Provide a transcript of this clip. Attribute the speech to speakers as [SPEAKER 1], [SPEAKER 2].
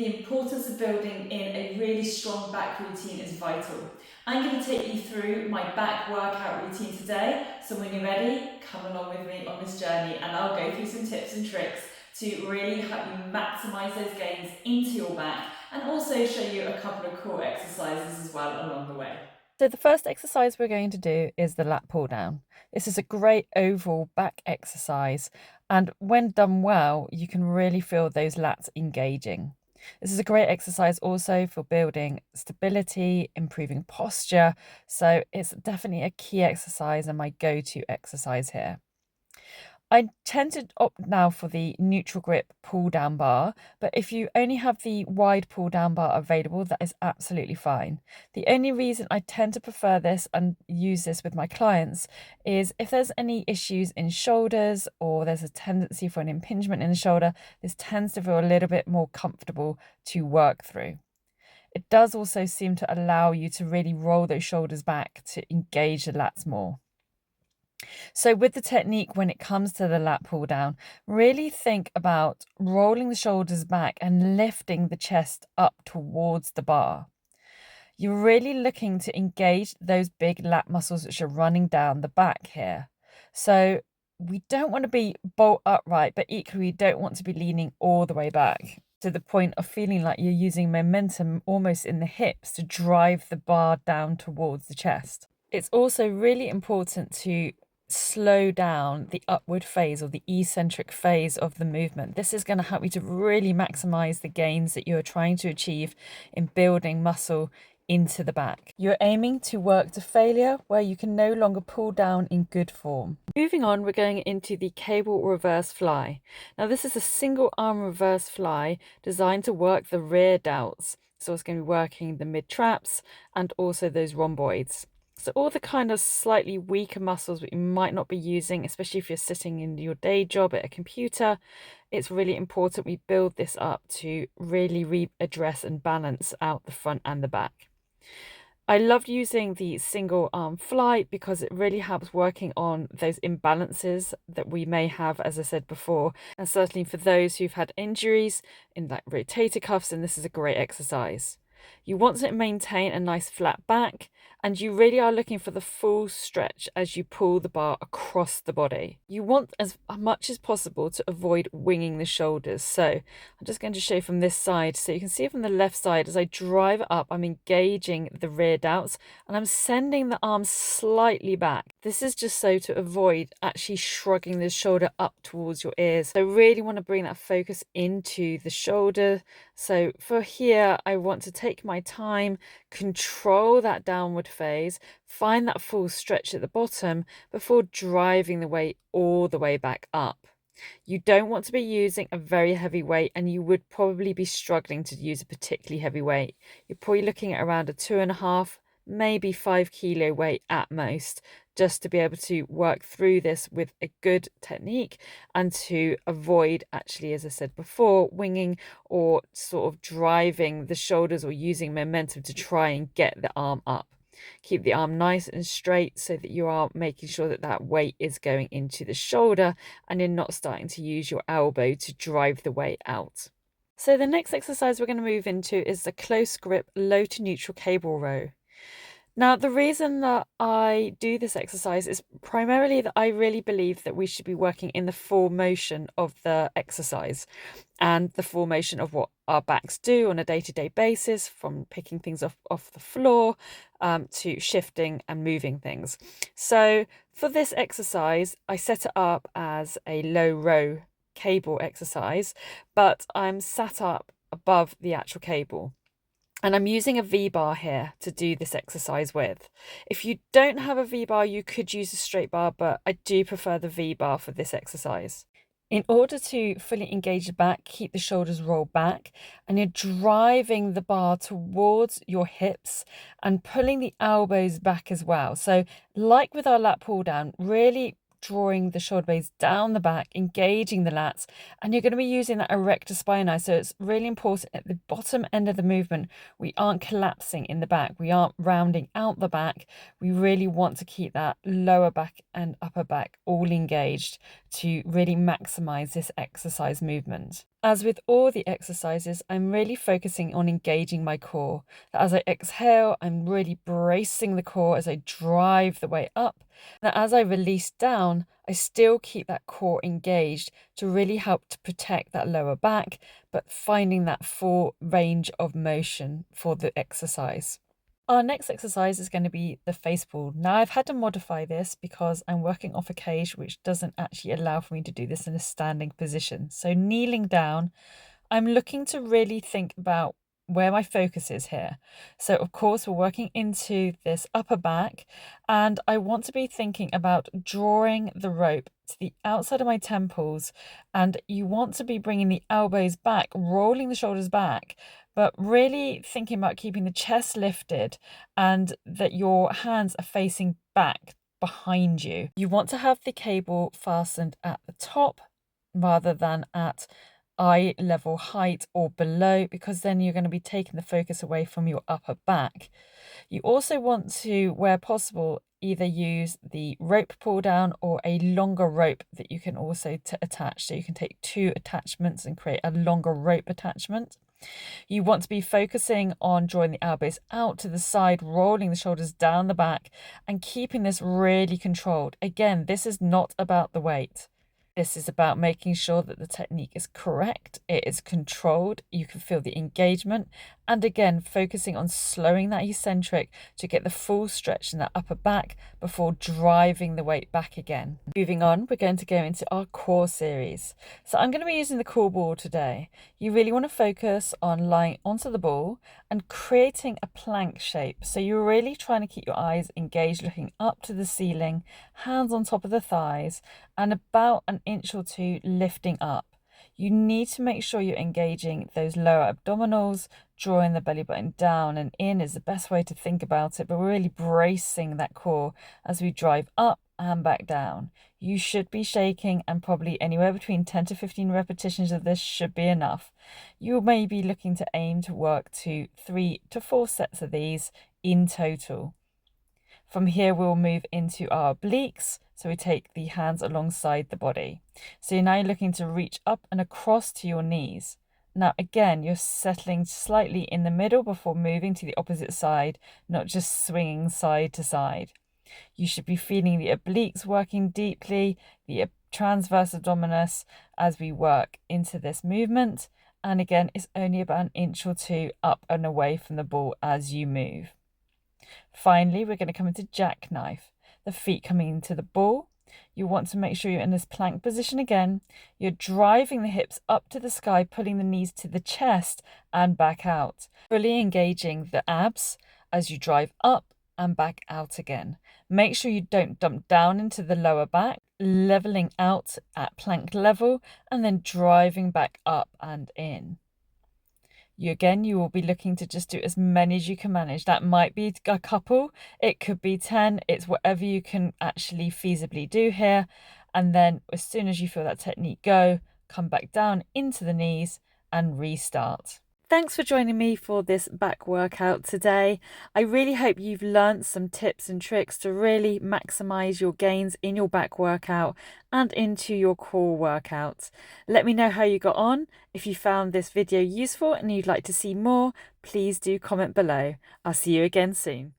[SPEAKER 1] The importance of building in a really strong back routine is vital. I'm going to take you through my back workout routine today, so when you're ready, come along with me on this journey and I'll go through some tips and tricks to really help you maximize those gains into your back and also show you a couple of cool exercises as well along the way.
[SPEAKER 2] So the first exercise we're going to do is the lat pull down. This is a great overall back exercise, and when done well, you can really feel those lats engaging. This is a great exercise also for building stability, improving posture. So it's definitely a key exercise and my go-to exercise here. I tend to opt now for the neutral grip pull down bar, but if you only have the wide pull down bar available, that is absolutely fine. The only reason I tend to prefer this and use this with my clients is if there's any issues in shoulders or there's a tendency for an impingement in the shoulder, this tends to feel a little bit more comfortable to work through. It does also seem to allow you to really roll those shoulders back to engage the lats more. So with the technique, when it comes to the lat pull down, really think about rolling the shoulders back and lifting the chest up towards the bar. You're really looking to engage those big lat muscles which are running down the back here. So we don't want to be bolt upright, but equally we don't want to be leaning all the way back to the point of feeling like you're using momentum almost in the hips to drive the bar down towards the chest. It's also really important to slow down the upward phase or the eccentric phase of the movement. This is going to help you to really maximize the gains that you're trying to achieve in building muscle into the back. You're aiming to work to failure where you can no longer pull down in good form. Moving on, we're going into the cable reverse fly. Now this is a single arm reverse fly designed to work the rear delts. So it's going to be working the mid traps and also those rhomboids. So all the kind of slightly weaker muscles that you might not be using, especially if you're sitting in your day job at a computer, it's really important we build this up to really readdress and balance out the front and the back. I love using the single arm fly because it really helps working on those imbalances that we may have, as I said before, and certainly for those who've had injuries in like rotator cuffs, and this is a great exercise. You want to maintain a nice flat back, and you really are looking for the full stretch as you pull the bar across the body. You want as much as possible to avoid winging the shoulders. So I'm just going to show from this side. So you can see from the left side, as I drive it up, I'm engaging the rear delts and I'm sending the arm slightly back. This is just so to avoid actually shrugging the shoulder up towards your ears. So I really want to bring that focus into the shoulder. So for here, I want to take my time, control that downward phase, find that full stretch at the bottom before driving the weight all the way back up. You don't want to be using a very heavy weight, and you would probably be struggling to use a particularly heavy weight. You're probably looking at around a 2.5, maybe 5 kilo weight at most, just to be able to work through this with a good technique and to avoid actually, as I said before, winging or sort of driving the shoulders or using momentum to try and get the arm up. Keep the arm nice and straight so that you are making sure that that weight is going into the shoulder and you're not starting to use your elbow to drive the weight out. So the next exercise we're going to move into is the close grip low to neutral cable row. Now, the reason that I do this exercise is primarily that I really believe that we should be working in the full motion of the exercise and the full motion of what our backs do on a day-to-day basis, from picking things off the floor to shifting and moving things. So for this exercise, I set it up as a low row cable exercise, but I'm sat up above the actual cable. And I'm using a V-bar here to do this exercise with. If you don't have a V-bar, you could use a straight bar, but I do prefer the V-bar for this exercise. In order to fully engage the back, keep the shoulders rolled back, and you're driving the bar towards your hips and pulling the elbows back as well. So like with our lat pull down, really drawing the shoulder blades down the back, engaging the lats, and you're going to be using that erector spinae. So it's really important at the bottom end of the movement, we aren't collapsing in the back, we aren't rounding out the back. We really want to keep that lower back and upper back all engaged to really maximize this exercise movement. As with all the exercises, I'm really focusing on engaging my core. That as I exhale, I'm really bracing the core as I drive the weight up. That as I release down, I still keep that core engaged to really help to protect that lower back, but finding that full range of motion for the exercise. Our next exercise is going to be the face pull. Now, I've had to modify this because I'm working off a cage which doesn't actually allow for me to do this in a standing position. So kneeling down, I'm looking to really think about where my focus is here. So of course, we're working into this upper back, and I want to be thinking about drawing the rope to the outside of my temples, and you want to be bringing the elbows back, rolling the shoulders back, but really thinking about keeping the chest lifted and that your hands are facing back behind you. You want to have the cable fastened at the top rather than at eye level height or below, because then you're going to be taking the focus away from your upper back. You also want to, where possible, either use the rope pull down or a longer rope that you can also attach. So you can take 2 attachments and create a longer rope attachment. You want to be focusing on drawing the elbows out to the side, rolling the shoulders down the back, and keeping this really controlled. Again, this is not about the weight. This is about making sure that the technique is correct, it is controlled, you can feel the engagement, and again, focusing on slowing that eccentric to get the full stretch in that upper back before driving the weight back again. Moving on, we're going to go into our core series. So I'm going to be using the core ball today. You really want to focus on lying onto the ball and creating a plank shape. So you're really trying to keep your eyes engaged, looking up to the ceiling, hands on top of the thighs, and about an inch or 2 lifting up. You need to make sure you're engaging those lower abdominals, drawing the belly button down and in is the best way to think about it, but we're really bracing that core as we drive up and back down. You should be shaking, and probably anywhere between 10 to 15 repetitions of this should be enough. You may be looking to aim to work to 3 to 4 sets of these in total. From here, we'll move into our obliques. So we take the hands alongside the body. So you're now looking to reach up and across to your knees. Now, again, you're settling slightly in the middle before moving to the opposite side, not just swinging side to side. You should be feeling the obliques working deeply, the transverse abdominis as we work into this movement. And again, it's only about an inch or 2 up and away from the ball as you move. Finally, we're going to come into jackknife, the feet coming into the ball. You want to make sure you're in this plank position again. You're driving the hips up to the sky, pulling the knees to the chest and back out, fully engaging the abs as you drive up and back out again. Make sure you don't dump down into the lower back, leveling out at plank level and then driving back up and in. You will be looking to just do as many as you can manage. That might be a couple, it could be 10, it's whatever you can actually feasibly do here. And then as soon as you feel that technique go, come back down into the knees and restart. Thanks for joining me for this back workout today. I really hope you've learned some tips and tricks to really maximize your gains in your back workout and into your core workouts. Let me know how you got on. If you found this video useful and you'd like to see more, please do comment below. I'll see you again soon.